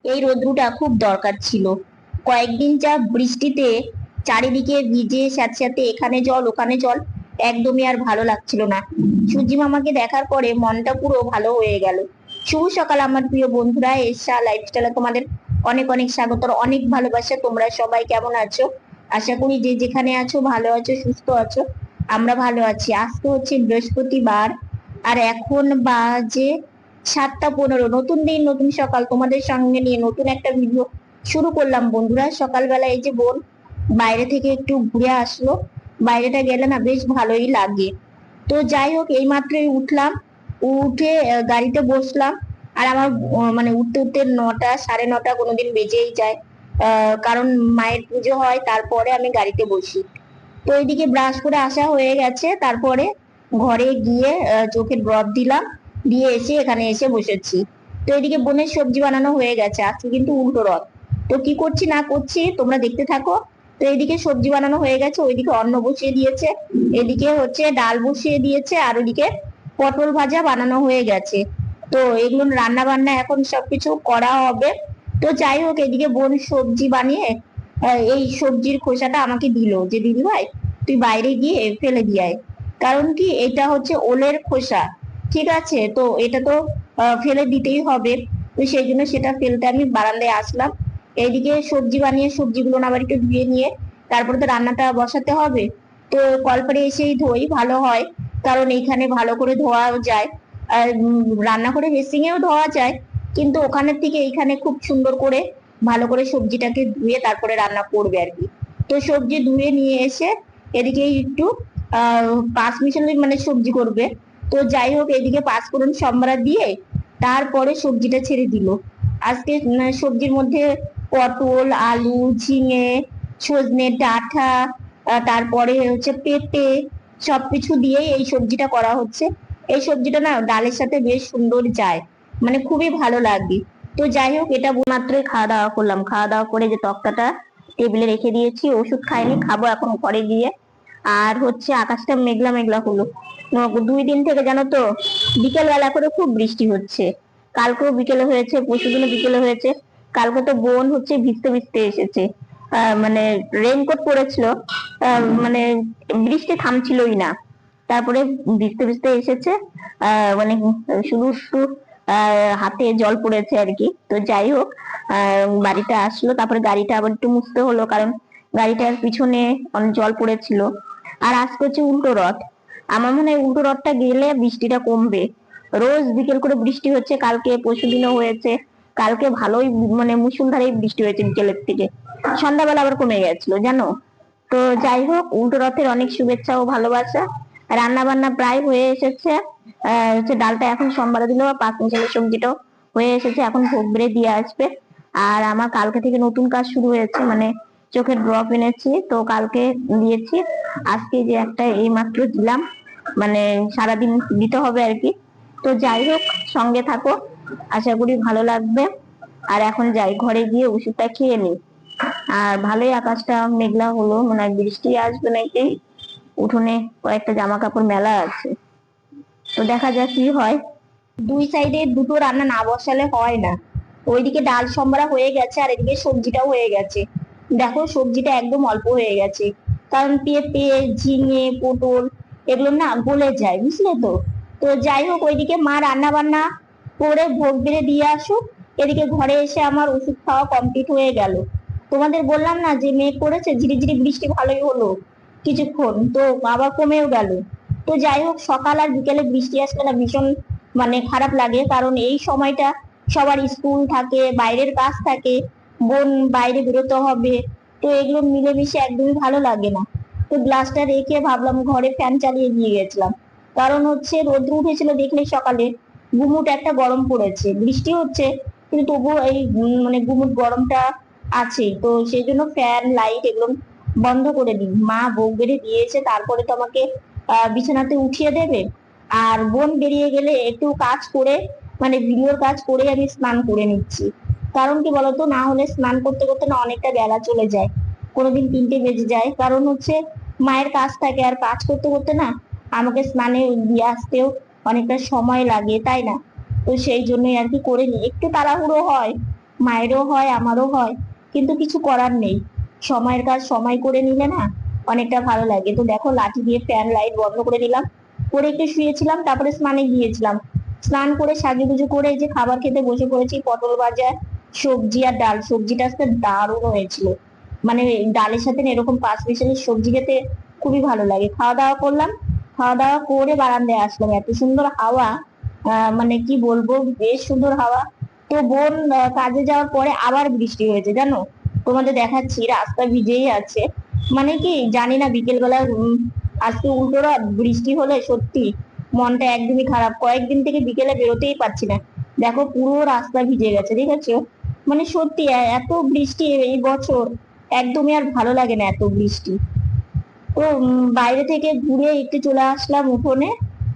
এই রোদ্রুটা খুব দরকার ছিল। কয়েকদিন যা বৃষ্টিতে চারিদিকে ভিজে স্যাঁতস্যাঁতে, এখানে জল ওখানে জল, একদমই আর ভালো লাগছিল না। সূর্যি মামাকে দেখার পরে মনটা পুরো ভালো হয়ে গেল। শুভ সকাল আমার প্রিয় বন্ধুরা, এশা লাইফস্টাইলে তোমাদের অনেক অনেক স্বাগত, অনেক ভালোবাসা। তোমরা সবাই কেমন আছো? আশা করি যে যেখানে আছো ভালো আছো, সুস্থ আছো। আমরা ভালো আছি। আজকে হচ্ছে বৃহস্পতিবার, আর এখন বাজে 7টা 15। নতুন দিন নতুন সকাল, তোমাদের সঙ্গে নিয়ে নতুন একটা ভিডিও শুরু করলাম বন্ধুরা। সকালবেলা এই যে বোন বাইরে থেকে একটু ঘুরে আসলো, বাইরেটা গেলে না বেশ ভালোই লাগে। তো যাই হোক, এই মাত্রই উঠলাম, উঠে গাড়িতে বসলাম। আর আমার মানে উঠতে উঠতে 9টা 9:30 কোনোদিন বেজেই যায়। কারণ মায়ের পুজো হয়, তারপরে আমি গাড়িতে বসি। তো এইদিকে ব্রাশ করে আসা হয়ে গেছে, তারপরে ঘরে গিয়ে চোখে ড্রপ দিলাম, দিয়ে এসে এখানে এসে বসেছি। তো এদিকে বোনের সবজি বানানো হয়ে গেছে, আজকে কিন্তু উল্টো রথ। তো কি করছি না করছি তোমরা দেখতে থাকো। তো এদিকে সবজি বানানো হয়ে গেছে, ওইদিকে অন্ন বসিয়ে দিয়েছে, এদিকে হচ্ছে ডাল বসিয়ে দিয়েছে, আর ওদিকে পটল ভাজা বানানো হয়ে গেছে। তো এগুলো রান্না বান্না এখন সবকিছু করা হবে। তো যাই হোক, এদিকে বোন সবজি বানিয়ে এই সবজির খোসাটা আমাকে দিল, যে দিদি ভাই তুই বাইরে গিয়ে ফেলে দিয়ে আয়। কারণ কি, এটা হচ্ছে ওলের খোসা, ঠিক আছে? তো এটা তো ফেলে দিতেই হবে। তো সেই জন্য সেটা ফেলতে আমি বারান্দায় আসলাম। এইদিকে সবজি বানিয়ে সবজিগুলো আবার একটু ধুয়ে নিয়ে তারপরে তো রান্নাটা বসাতে হবে। তো কলপারে এসেই ধোই ভালো হয়, কারণ এইখানে ভালো করে ধোয়া যায়। আর রান্না করে বেসিংয়েও ধোয়া যায়, কিন্তু ওখানের থেকে এইখানে খুব সুন্দর করে ভালো করে সবজিটাকে ধুয়ে তারপরে রান্না করবে আর কি। তো সবজি ধুয়ে নিয়ে এসে এদিকে একটু পাঁচ মিশালি মানে সবজি করবে। তো যাই হোক, এদিকে পাঁচফোড়ন সম্বারা দিয়ে তারপরে সবজিটা ছেড়ে দিল। আজকে সবজির মধ্যে পটল, আলু, ঝিঙে, সজনে ডাঁটা, তারপরে হচ্ছে পেঁপে, সবকিছু দিয়ে এই সবজিটা করা হচ্ছে। এই সবজিটা না ডালের সাথে বেশ সুন্দর যায়, মানে খুবই ভালো লাগে। তো যাই হোক, এটা মাত্রই খাওয়া দাওয়া করলাম, খাওয়া দাওয়া করে যে তক্তাটা টেবিলে রেখে দিয়েছি, ওষুধ খাইনি, খাবো এখন ঘরে গিয়ে। আর হচ্ছে আকাশটা মেঘলা মেঘলা হলো। 2 দিন থেকে জানো তো বিকেল বেলা করে খুব বৃষ্টি হচ্ছে। কালকেও বিকেলে হয়েছে, পরশুদিনও বিকেলে হয়েছে। কালকে তো বোন হচ্ছে ভিজতে ভিজতে এসেছে, মানে রেইনকোট পরেছিল, মানে বৃষ্টি থামছিলই না। তারপরে ভিজতে ভিজতে এসেছে, মানে শুধু একটু হাতে জল পড়েছে আর কি। তো যাই হোক, বাড়িতে আসলো, তারপরে গাড়িটা আবার একটু মুছতে হলো, কারণ গাড়িটার পিছনে অনেক জল পড়েছিল। আর আজকে হচ্ছে উল্টো রথ। আমার মনে হয় উল্টো রথটা গেলে বৃষ্টিটা কমবে। রোজ বিকেল করে বৃষ্টি হচ্ছে, কালকে পরশুদিনও হয়েছে। কালকে ভালোই মানে মুষলধারে বৃষ্টি হয়েছে বিকেলের থেকে, সন্ধ্যাবেলা আবার কমে গেছিল জানো। তো যাই হোক, উল্টো রথের অনেক শুভেচ্ছা ও ভালোবাসা। রান্না বান্না প্রায় হয়ে এসেছে। হচ্ছে ডালটা এখন সোমবারে দিল, পাঁচ মিশালি সবজিটাও হয়ে এসেছে, এখন ভোগ বেড়ে দিয়ে আসবে। আর আমার কালকে থেকে নতুন কাজ শুরু হয়েছে, মানে চোখের ড্রপ এনেছি, তো কালকে দিয়েছি। আজকে যে একটা এই মাত্র দিলাম, মানে সারাদিন দিতে হবে আর কি। তো যাই হোক, সঙ্গে থাকো, আশা করি ভালো লাগবে। আর এখন যাই, ঘরে গিয়ে ওষুধটা খেয়ে নিই। আর ভালোই আকাশটা মেঘলা হলো, মনে হয় বৃষ্টি আসবে নাকি। উঠোনে কয়েকটা জামা কাপড় মেলা আছে, তো দেখা যাক কি হয়। দুই সাইডে দুটো রান্না না বসালে হয় না। ওইদিকে ডাল সম্বরা হয়ে গেছে, আর এদিকে সবজিটাও হয়ে গেছে। দেখো সবজিটা একদম অল্প হয়ে গেছে, কারণ পেঁপে, ঝিঙে, পটল এগুলো না গলে যায়, বুঝলে তো। তো যাই হোক, ওইদিকে মা রান্না বান্না করে ভোগ বেড়ে দিয়ে আসুক। এদিকে ঘরে এসে আমার ওষুধ খাওয়া কমপ্লিট হয়ে গেল। তোমাদের বললাম না যে মেঘ করেছে, ঝিরিঝিরি বৃষ্টি ভালোই হলো কিছুক্ষণ, তো আবার কমেও গেল। তো যাই হোক, সকাল আর বিকেলে বৃষ্টি আসলে না ভীষণ মানে খারাপ লাগে, কারণ এই সময়টা সবার স্কুল থাকে, বাইরের কাজ থাকে, বোন বাইরে বেরোতে হবে। তো এগুলো মিলেমিশে একদমই ভালো লাগে না। তো গ্লাসটা রেখে ভাবলাম ঘরে ফ্যান চালিয়ে দিয়ে গেছিলাম, কারণ হচ্ছে রোদ্র উঠেছিল দেখলে সকালে, গুমুট একটা গরম পড়েছে, বৃষ্টি হচ্ছে কিন্তু তবুও এই মানে গুমুট গরমটা আছে। তো সেই জন্য ফ্যান লাইট এগুলো বন্ধ করে দিই। মা ভোগ বেড়ে দিয়েছে, তারপরে তো আমাকে বিছানাতে উঠিয়ে দেবে। আর বোন বেরিয়ে গেলে একটু কাজ করে, মানে ভিডিওর কাজ করে আমি স্নান করে নিচ্ছি। কারণ কি বলতো, না হলে স্নান করতে করতে না অনেকটা বেলা চলে যায়, কোনোদিন 3টে বেজে যায়। কারণ হচ্ছে মায়ের কাজ থাকে, আর কাজ করতে করতে না আমাকে স্নানে দিয়ে আসতেও অনেকটা সময় লাগে, তাই না? তো সেই জন্যই আর কি করে নি, একটু তাড়াহুড়ো হয়, মায়েরও হয় আমারও হয়, কিন্তু কিছু করার নেই। সময়ের কাজ সময় করে নিলে না অনেকটা ভালো লাগে। তো দেখো লাঠি দিয়ে ফ্যান লাইট বন্ধ করে দিলাম, করে একটু শুয়েছিলাম, তারপরে স্নানে গিয়েছিলাম। স্নান করে সাজুগুজু করে এই যে খাবার খেতে বসে পড়েছি, পটল ভাজা, সবজি আর ডাল। সবজিটা আজকে দারুণ হয়েছিল, মানে ডালের সাথে না এরকম পাঁচ মিশালি সবজি খেতে খুবই ভালো লাগে। খাওয়া দাওয়া করলাম, খাওয়া দাওয়া করে বারান্দায় আসলাম, এত সুন্দর হাওয়া, মানে কি বলবো, বেশ সুন্দর হাওয়া। তো বোন কাজে যাওয়ার পরে আবার বৃষ্টি হয়েছে জানো, তোমাদের দেখাচ্ছি রাস্তা ভিজেই আছে। মানে কি জানি না, বিকেল বেলা আজকে উল্টো রথ, বৃষ্টি হলে সত্যি মনটা একদমই খারাপ। কয়েকদিন থেকে বিকেলে বেরোতেই পারছি না, দেখো পুরো রাস্তা ভিজে গেছে, দেখেছো? মানে সত্যি এত বৃষ্টি এই বছর, একদমই আর ভালো লাগে না এত বৃষ্টি। তো বাইরে থেকে ঘুরে একটু চলে আসলাম উঠোনে।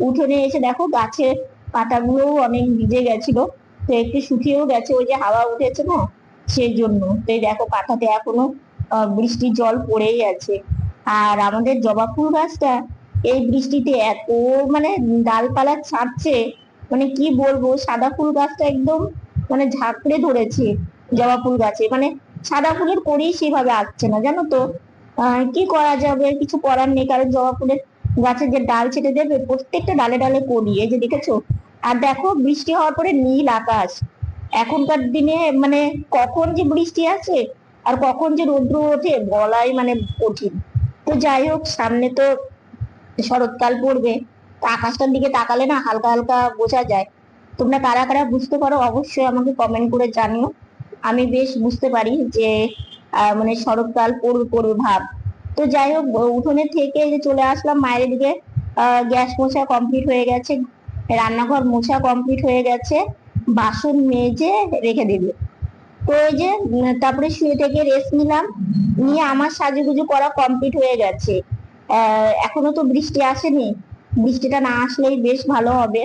উঠোনে এসে দেখো গাছের পাতাগুলোও অনেক ভিজে গেছিল, তো একটু শুকিয়েও গেছে, ওই যে হাওয়া উঠেছে না সেই জন্য। তো এই দেখো পাতাতে এখনো বৃষ্টির জল পড়েই আছে। আর আমাদের জবা ফুল গাছটা এই বৃষ্টিতে এত মানে ডালপালা ছাড়ছে, মানে কি বলবো, সাদা ফুল গাছটা একদম মানে ঝাঁকড়ে ধরেছে জবা ফুল গাছে, মানে সাদা ফুলের করেই সেভাবে আসছে না জানো তো। কি করা যাবে, কিছু করার নেই, কারণ জবা ফুলের গাছের যে ডাল ছেটে দেবে প্রত্যেকটা ডালে ডালে কলি, এই যে দেখেছো। আর দেখো বৃষ্টি হওয়ার পরে নীল আকাশ। এখনকার দিনে মানে কখন যে বৃষ্টি আসে আর কখন যে রৌদ্র ওঠে বলাই মানে কঠিন। তো যাই হোক, সামনে তো শরৎকাল পড়বে, তো আকাশটার দিকে তাকালে না হালকা হালকা বোঝা যায়। তোমরা কারা কারা বুঝতে পারো অবশ্যই আমাকে কমেন্ট করে জানিও। আমি বেশ বুঝতে পারি যে মানে শরৎকাল পড়বে পড়বে ভাব। তো যাই হোক, উঠোনে থেকে এই যে চলে আসলাম মায়ের দিকে। গ্যাস মোছা কমপ্লিট হয়ে গেছে, রান্নাঘর মোছা কমপ্লিট হয়ে গেছে, বাসন মেজে রেখে দিবে। তো ওই যে তারপরে শুয়ে থেকে রেস্ট নিলাম, নিয়ে আমার সাজুগুজু করা কমপ্লিট হয়ে গেছে। এখনো তো বৃষ্টি আসেনি, বৃষ্টিটা না আসলেই বেশ ভালো হবে।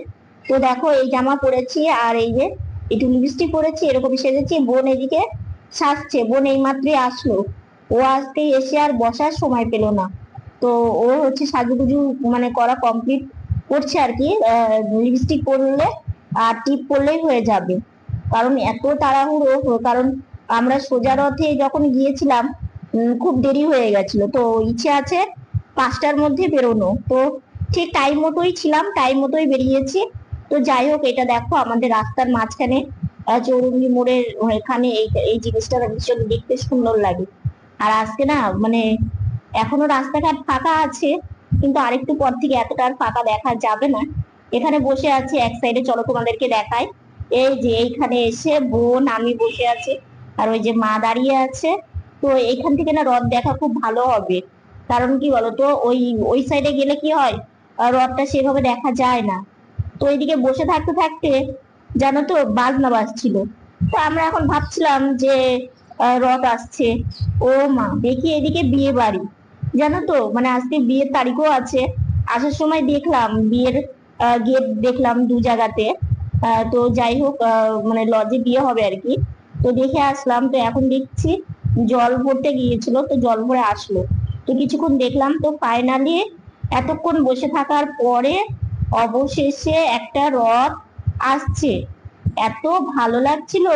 তো দেখো এই জামা পরেছি আর এই যে একটু লিপস্টিক পরেছি, এরকম সেজেছি। বোন এদিকে সাজছে, বোন এই মাত্রই আসলো, ও আজকে এসে আর বসার সময় পেল না। তো ও হচ্ছে সাজুগুজু মানে করা কমপ্লিট করছে আর কি। লিপস্টিক পরলে আর টিপ পরলেই হয়ে যাবে, কারণ এত তাড়াহুড়ো, কারণ আমরা সোজা রথে যখন গিয়েছিলাম খুব দেরি হয়ে গেছিল, তো ইচ্ছে আছে 5টার মধ্যে বেরোনো। তো ঠিক টাইম মতোই ছিলাম, টাইম মতোই বেরিয়েছি। তো যাই হোক, এটা দেখো আমাদের রাস্তার মাঝখানে চৌরঙ্গি মোড়ের এখানে এই এই জিনিসটা ভীষণ দেখতে সুন্দর লাগে। আর আজকে না মানে এখনো রাস্তাঘাট ফাঁকা আছে, কিন্তু আরেকটু পর থেকে এতটা আর ফাঁকা দেখা যাবে না। এখানে বসে আছি এক সাইডে, চলো তোমাদেরকে দেখাই। এই যে এইখানে এসে বোন আমি বসে আছি, আর ওই যে মা দাঁড়িয়ে আছে। তো এখান থেকে না রথ দেখা খুব ভালো হবে, কারণ কি বলতো, ওই ওই সাইডে গেলে কি হয়, রথটা সেভাবে দেখা যায় না। তো এইদিকে বসে থাকতে থাকতে জানো তো বাজনা বাজছিল। তো আমরা এখন ভাবছিলাম যে রথ আসছে, ও মা দেখি এদিকে বিয়ে বাড়ি, জানো তো মানে আজকে বিয়ের তারিখও আছে। আসার সময় দেখলাম বিয়ের গেট দেখলাম দু জায়গাতে। তো যাই হোক, মানে লজে বিয়ে হবে আর কি। তো দেখে আসলাম, তো এখন দেখছি জল ভরতে গিয়েছিল, তো জল ভরে আসলো। তো কিছুক্ষণ দেখলাম, তো ফাইনালি এতক্ষণ বসে থাকার পরে অবশেষে একটা রথ আসছে। এত ভালো লাগছিল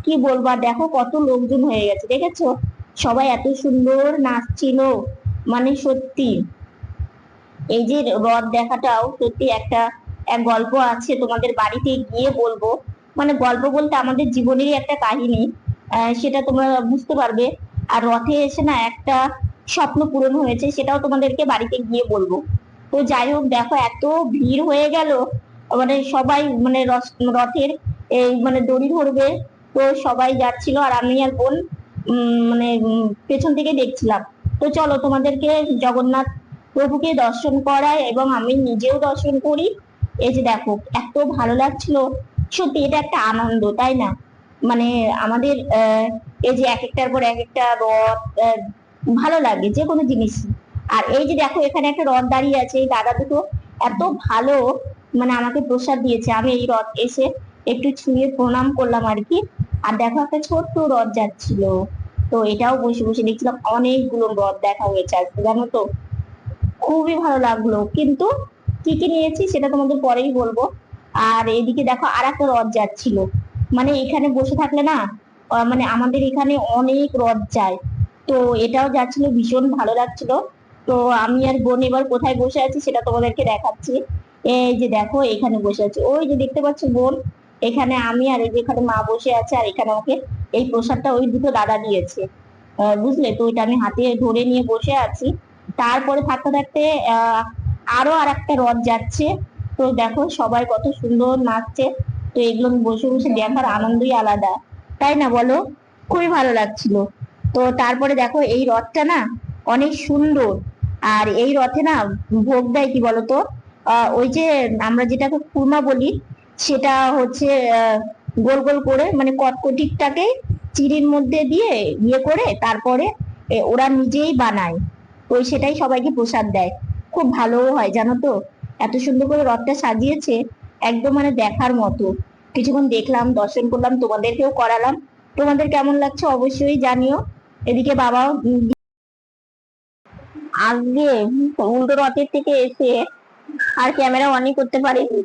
কি বলবো, আর দেখো কত লোকজন হয়ে গেছে, দেখেছো? সবাই এত সুন্দর নাচছিল, মানে সত্যি এই যে রথ দেখাটাও সত্যি একটা এক গল্প আছে, তোমাদের বাড়িতে গিয়ে বলবো। মানে গল্প বলতে আমাদের জীবনেরই একটা কাহিনী, সেটা তোমরা বুঝতে পারবে। আর রথে এসে না একটা স্বপ্ন পূরণ হয়েছে, সেটাও তোমাদেরকে বাড়িতে গিয়ে বলবো। তো যাই হোক, দেখো এত ভিড় হয়ে গেল, মানে সবাই মানে রথের এই মানে দড়ি ধরবে, তো সবাই যাচ্ছিল আর আমি আর বোন মানে পেছন থেকে দেখছিলাম। তো চলো তোমাদেরকে জগন্নাথ প্রভুকে দর্শন করাই এবং আমি নিজেও দর্শন করি। এই যে দেখো এত ভালো লাগছিল, সত্যি এটা একটা আনন্দ, তাই না? মানে আমাদের এই যে এক একটার পর এক একটা রথ, ভালো লাগে যে কোনো জিনিস। আর এই যে দেখো এখানে একটা রথ দাঁড়িয়ে আছে, এই দাদা দুটো এত ভালো, মানে আমাকে প্রসাদ দিয়েছে। আমি এই রথ এসে একটু ছুঁয়ে প্রণাম করলাম আর কি। আর দেখো একটা ছোট্ট রথ যাচ্ছিল, তো এটাও বসে বসে দেখছিলাম। অনেকগুলো রথ দেখা হয়েছে আজকে জানো তো, খুবই ভালো লাগলো। কিন্তু কি কি নিয়েছি সেটা তোমাদের পরেই বলবো। আর এদিকে দেখো আর একটা রথ যাচ্ছিল, মানে এখানে বসে থাকলে না মানে আমাদের এখানে অনেক রথ যায়। তো এটাও যাচ্ছিল, ভীষণ ভালো লাগছিল। তো আমি আর বোন এবার কোথায় বসে আছি সেটা তোমাদেরকে দেখাচ্ছি। এই যে দেখো এখানে বসে আছি, ওই যে দেখতে পাচ্ছ বোন, এখানে আমি, আর এই যে এখানে মা বসে আছে, আর এখানে আমাকে এই প্রসাদটা ওই দুটো দাদা দিয়েছে। বুঝলে, তো ওইটা আমি হাতে ধরে নিয়ে বসে আছি। তারপরে থাকতে থাকতে আরো আর একটা রথ যাচ্ছে। তো দেখো সবাই কত সুন্দর নাচছে। তো এগুলো বসে বসে দেখার আনন্দই আলাদা, তাই না বলো? খুবই ভালো লাগছিল। তো তারপরে দেখো এই রথটা না অনেক সুন্দর। আর এই রথে না ভোগ দেয় কি বলতো, ওই যে আমরা যেটাকে কুরমা বলি, সেটা হচ্ছে গোল গোল করে, মানে কটকটিটাকে চিড়ির মধ্যে দিয়ে ইয়ে করে তারপরে ওরা নিজেই বানায়। ওই সেটাই সবাইকে প্রসাদ দেয়। খুব ভালো হয় জানো তো, এত সুন্দর করে রথটা সাজিয়েছে, একদম মানে দেখার মতো। কিছুক্ষণ দেখলাম, দর্শন করলাম, তোমাদেরকেও করালাম। তোমাদের কেমন লাগছে অবশ্যই জানিও। এদিকে বাবাও আজকে উল্টো রথের থেকে এসে আর ক্যামেরা অনই করতে পারিনি,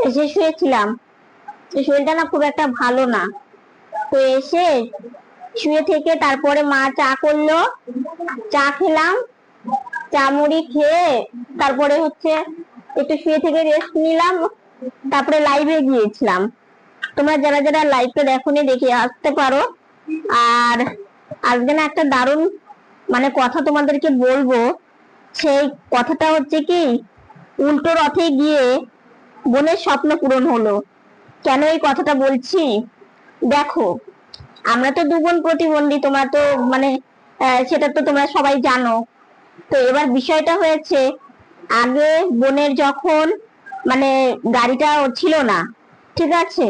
এসে শুয়েছিলাম। তো শরীরটা না খুব একটা ভালো না। তো এসে শুয়ে থেকে তারপরে মা চা করলো, চা খেলাম, চা মুড়ি খেয়ে তারপরে হচ্ছে একটু শুয়ে থেকে রেস্ট নিলাম। তারপরে লাইভে গিয়েছিলাম। তোমরা যারা যারা লাইভটা দেখোনি দেখে আসতে পারো। আর আজকে না একটা দারুণ মানে কথা তোমাদেরকে বলবো। সেই কথাটা হচ্ছে কি, উল্টো রথে গিয়ে বোনের স্বপ্ন পূরণ হলো। কেন এই কথাটা বলছি দেখো, আমরা তো দু বোন প্রতিবন্ধী, তোমরা তো মানে সেটা তো তোমরা সবাই জানো। তো এবার বিষয়টা হয়েছে, আগে বোনের যখন মানে গাড়িটা ছিল না, ঠিক আছে,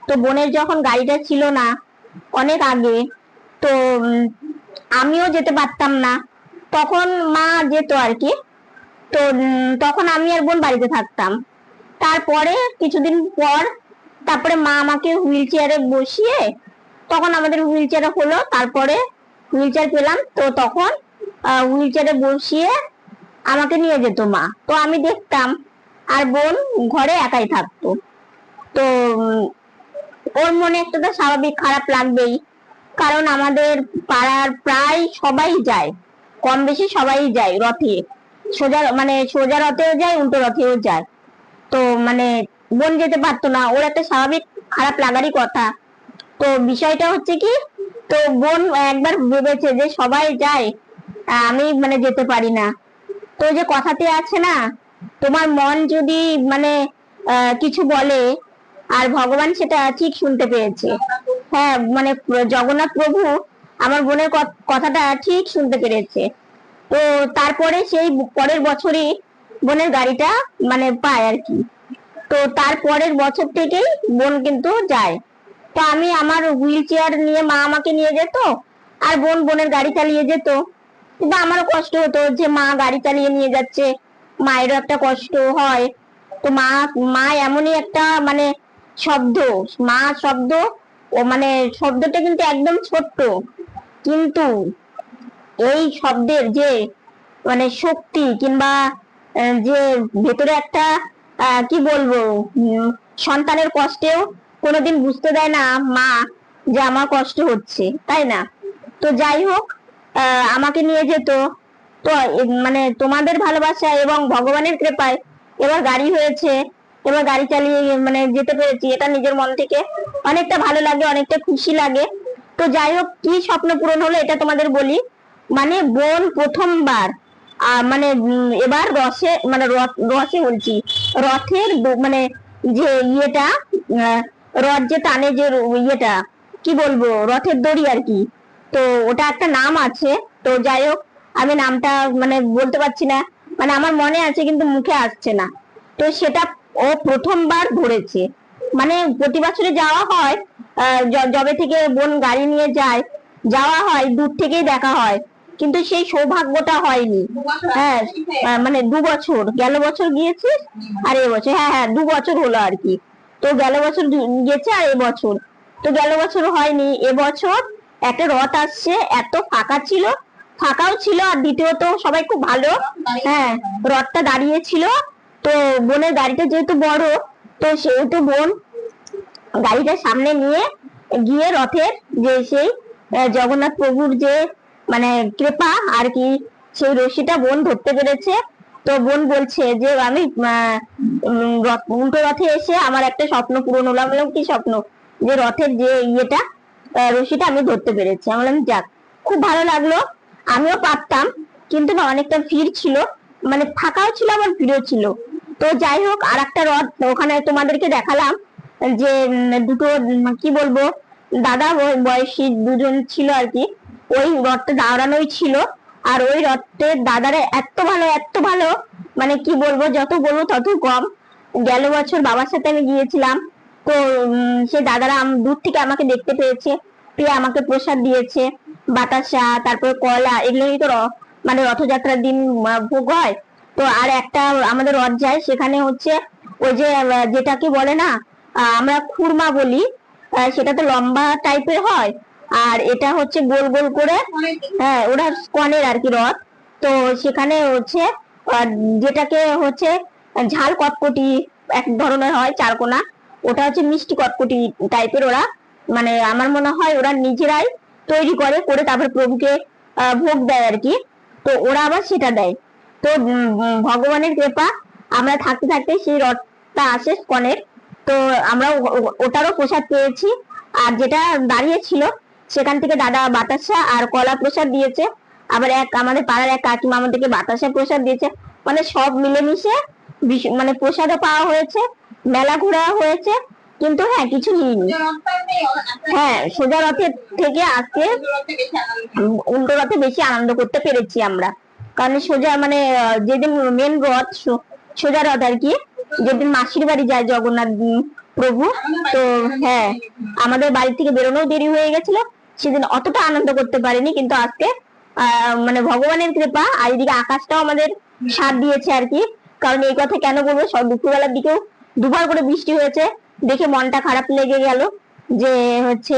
তো বোনের যখন গাড়িটা ছিল না অনেক আগে, তো আমিও যেতে পারতাম না। তখন মা যেত আর কি। তো তখন আমি আর বোন বাড়িতে থাকতাম। তারপরে কিছুদিন পর তারপরে মা আমাকে হুইল চেয়ারে বসিয়ে, তখন আমাদের হুইল চেয়ার হলো, তারপরে হুইল চেয়ার পেলাম, তো তখন হুইল চেয়ারে বসিয়ে আমাকে নিয়ে যেত মা, তো আমি দেখতাম। আর বোন ঘরে একাই থাকতো। তো ওর মনে একটা তো স্বাভাবিক খারাপ লাগবেই, কারণ আমাদের পাড়ার প্রায় সবাই যায়, কম বেশি সবাই যায় রথে। সোজা মানে সোজা রথেও যায়, উল্টো রথেও যায়। তো মানে বোন যেতে পারতো না, ওর একটা স্বাভাবিক খারাপ লাগারই কথা। তো বিষয়টা হচ্ছে কি, তো বোন একবার ভেবেছে যে সবাই যায়, আমি মানে যেতে পারি না। তো যে কথাতে আছে না, তোমার মন যদি মানে কিছু বলে, আর ভগবান সেটা ঠিক শুনতে পেয়েছে। হ্যাঁ, মানে জগন্নাথ প্রভু আমার বোনের কথাটা ঠিক শুনতে পেরেছে। তো তারপরে সেই পরের বছরই বোনের গাড়িটা মানে পায় আর কি। তো তারপরের বছর থেকেই বোন কিন্তু যায়। তো আমি আমার হুইল চেয়ার নিয়ে মা আমাকে নিয়ে যেত, আর বোন বোনের গাড়ি চালিয়ে যেত। কিন্তু আমারও কষ্ট হতো যে মা গাড়ি চালিয়ে নিয়ে যাচ্ছে, মায়েরও একটা কষ্ট হয়। তো মা মা এমনই একটা মানে শব্দ, মা শব্দ, ও মানে শব্দটা কিন্তু একদম ছোট্ট, কিন্তু এই শব্দের যে মানে শক্তি, কিংবা যে ভেতরে একটা কি বলবো, সন্তানের কষ্টেও কোনোদিন বুঝতে দেয় না মা যে আমার কষ্ট হচ্ছে, তাই না? তো যাই হোক, আমাকে নিয়ে যেত। তো মানে তোমাদের ভালোবাসা এবং ভগবানের কৃপায় এবার গাড়ি হয়েছে, এবার গাড়ি চালিয়ে মানে যেতে পেরেছি, এটা নিজের মন থেকে অনেকটা ভালো লাগে, অনেকটা খুশি লাগে। তো যাই হোক, কি স্বপ্ন পূরণ হলো এটা তোমাদের বলি। মানে বোন প্রথমবার মানে এবার রসে মানে রসে বলছি, রথের মানে যে ইয়েটা, রথ যে টানে যে ইয়েটা, কি বলবো, রথের দড়ি আর কি। তো ওটা একটা নাম আছে। তো যাই হোক, আমি নামটা মানে বলতে পারছি না, মানে আমার মনে আছে কিন্তু মুখে আসছে না। তো সেটা ও প্রথমবার ধরেছে। মানে প্রতি বছরে যাওয়া হয়, যবে থেকে বোন গাড়ি নিয়ে যায়, যাওয়া হয়, দূর থেকেই দেখা হয়, কিন্তু সেই সৌভাগ্যটা হয়নি। হ্যাঁ, মানে 2 বছর, গেল বছর গিয়েছিস আর এবছর, হ্যাঁ হ্যাঁ 2 বছর হলো আর কি। তো গেল বছর গেছে আর এবছর, তো গেল বছর হয়নি, এবছর একটা রথ আসছে, এত ফাঁকা ছিল, ফাঁকাও ছিল, আর দ্বিতীয়ত সবাই খুব ভালো। হ্যাঁ, রথটা দাঁড়িয়ে ছিল। তো বোনের গাড়িটা যেহেতু বড়, তো সেহেতু বোন গাড়িটা সামনে নিয়ে গিয়ে রথের যে সেই জগন্নাথ প্রভুর যে মানে কৃপা আর কি, সেই রশিটা বোন ধরতে পেরেছে। তো বোন বলছে যে আমি উল্টো রথে এসে আমার একটা স্বপ্ন পূরণ হলো। আমি বললাম কি স্বপ্ন? যে রথের যে ইয়েটা রশিটা আমি ধরতে পেরেছি। আমি বললাম যাক, খুব ভালো লাগলো। আমিও পারতাম, কিন্তু না অনেকটা ভিড় ছিল, মানে ফাঁকাও ছিল আবার ভিড়ও ছিল। তো যাই হোক, আর একটা রথ ওখানে তোমাদেরকে দেখালাম, যে দুটো কি বলবো, দাদা বয়সী দুজন ছিল আর কি, ওই রথটা দাঁড়ানোই ছিল। আর ওই রথের দাদারা এত ভালো, মানে কি বলবো, যত বলবো তত কম। গেল বছর বাবার সাথে আমি গিয়েছিলাম, তো সে দাদারা দূর থেকে আমাকে দেখতে পেয়েছে, পেয়ে আমাকে প্রসাদ দিয়েছে, বাতাসা, তারপরে কলা, এগুলোই তো মানে রথযাত্রার দিন ভোগ হয়। তো আর একটা আমাদের রথ যায়, সেখানে হচ্ছে ওই যে যেটাকে বলে না, আমরা খুরমা বলি, সেটা তো লম্বা টাইপের হয়, আর এটা হচ্ছে গোল গোল করে, হ্যাঁ ওটা স্কনের আর কি রথ। তো সেখানে হচ্ছে যেটাকে হচ্ছে ঝাল কটকটি এক ধরনের হয়, চারকোনা, ওটা হচ্ছে মিষ্টি কটকটি টাইপের। ওরা মানে আমার মনে হয় ওরা নিজেরাই তৈরি করে তারপর প্রভুকে ভোগ দেয় আর কি। তো ওরা আবার সেটা দেয়। তো ভগবানের কৃপা, আমরা থাকতে থাকতে সেই রথটা আসে স্কনের। তো আমরা ওটারও প্রসাদ পেয়েছি। আর যেটা দাঁড়িয়ে ছিল, সেখান থেকে দাদা বাতাসা আর কলা প্রসাদ দিয়েছে। আবার আমাদের পাড়ার এক কাকিমা আমাদেরকে বাতাসা প্রসাদ দিয়েছে। মানে সব মিলেমিশে মানে প্রসাদও পাওয়া হয়েছে, মেলা ঘোরা হয়েছে, কিন্তু হ্যাঁ কিছু নিইনি। হ্যাঁ, সোজা রথের থেকে আজকে উল্টো রথে বেশি আনন্দ করতে পেরেছি আমরা। কারণ সোজা মানে যেদিন মেন রথ, সোজা রথ আর কি, যেদিন মাসির বাড়ি যায় জগন্নাথ প্রভু, তো হ্যাঁ আমাদের বাড়ি থেকে বেরোনোও দেরি হয়ে গেছিল, সেদিন অতটা আনন্দ করতে পারিনি। কিন্তু আজকে মানে ভগবানের কৃপা, আর এদিকে আকাশটাও আমাদের সাথ দিয়েছে আর কি। কারণ এই কথা কেন বলবো, সব দুপুরবেলার দিকেও দুবার করে বৃষ্টি হয়েছে, দেখে মনটা খারাপ লেগে গেল যে হচ্ছে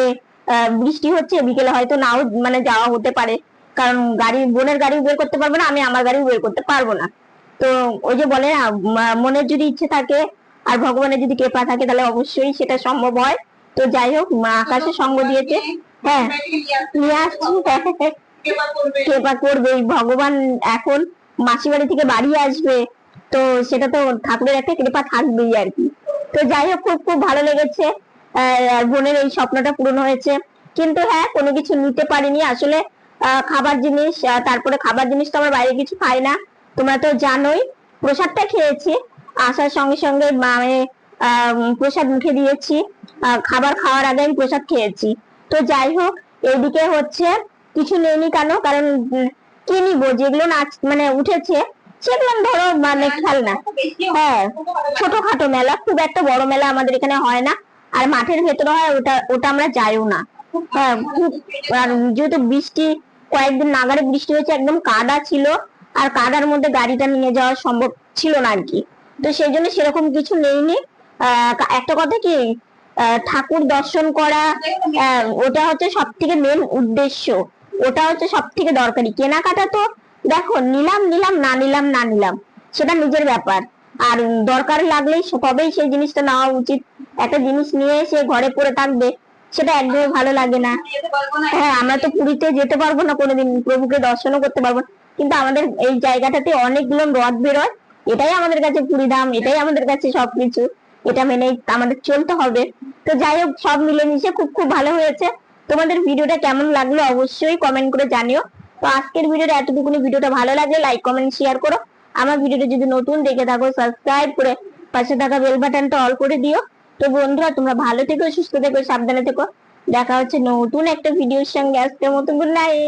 বৃষ্টি হচ্ছে, বিকেলে হয়তো নাও মানে যাওয়া হতে পারে, কারণ বোনের গাড়ি বের করতে পারবো না, আমি আমার গাড়ি বের করতে পারবো না। তো ওই যে বলে না, মনের যদি ইচ্ছে থাকে আর ভগবানের যদি কৃপা থাকে, তাহলে অবশ্যই সেটা সম্ভব হয়। তো যাই হোক, মা আকাশে সঙ্গ দিয়েছে। হ্যাঁ, নিয়ে আসছি, কৃপা করবে ভগবান। এখন মাসি বাড়ি থেকে বাড়ি আসবে, তো সেটা তো ঠাকুরের একটা কৃপা থাকবেই আর কি। তো যাই হোক, খুব খুব ভালো লেগেছে। আর বোনের এই স্বপ্নটা পূরণ হয়েছে। কিন্তু হ্যাঁ, কোনো কিছু নিতে পারিনি আসলে। খাবার জিনিস, তারপরে খাবার জিনিস তো আমার বাইরে কিছু খাই না, তোমরা তো জানোই। প্রসাদটা খেয়েছি, আসার সঙ্গে সঙ্গে মানে প্রসাদ মুখে দিয়েছি, খাবার খাওয়ার আগে আমি প্রসাদ খেয়েছি। তো যাই হোক, এইদিকে হচ্ছে কিছু নেইনি কেন, কারণ কি নিবো, যেগুলো নাচ মানে উঠেছে সেগুলো ধরো মানে খেলনা। হ্যাঁ, ছোটখাটো মেলা, খুব একটা বড় মেলা আমাদের এখানে হয় না, আর মাঠের ভেতরে হয়, ওটা ওটা আমরা যাইও না। হ্যাঁ, খুব, আর যেহেতু বৃষ্টি, কয়েকদিন নাগারে বৃষ্টি হয়েছে, একদম কাদা ছিল, আর কাদার মধ্যে গাড়িটা নিয়ে যাওয়া সম্ভব ছিল না আর কি। তো সেই জন্য সেরকম কিছু নেইনি। একটা কথা কি, ঠাকুর দর্শন করা, ওটা হচ্ছে সব থেকে মেন উদ্দেশ্য, ওটা হচ্ছে সব থেকে দরকারি। কেনাকাটা তো দেখো, নিলাম নিলাম, না নিলাম না নিলাম, সেটা নিজের ব্যাপার। আর দরকার লাগলেই তবেই সেই জিনিসটা নেওয়া উচিত। একটা জিনিস নিয়ে এসে ঘরে পড়ে থাকবে, সেটা একদমই ভালো লাগে না। হ্যাঁ, আমরা তো পুরীতে যেতে পারবো না কোনোদিন, প্রভুকে দর্শনও করতে পারবো না, কিন্তু আমাদের এই জায়গাটাতে অনেকগুলো রথ বেরোয়, এটাই আমাদের কাছে পুরীধাম, এটাই আমাদের কাছে সবকিছু, এটা মেনে আমাদের চলতে হবে। তো যাই হোক, সব মিলেমিশে খুব খুব ভালো হয়েছে। তোমাদের ভিডিওটা কেমন লাগলো অবশ্যই কমেন্ট করে জানিও। তো আজকের ভিডিওটা এতটুকুনি। ভিডিওটা ভালো লাগলে লাইক কমেন্ট শেয়ার করো। আমার ভিডিওটা যদি নতুন দেখে থাকো, সাবস্ক্রাইব করে পাশে থাকা বেল বাটনটা অল করে দিও। তো বন্ধুরা, তোমরা ভালো থেকো, সুস্থ থেকো, সাবধানে থেকো। দেখা হচ্ছে নতুন একটা ভিডিওর সঙ্গে। আজকের মতো গুড নাইট।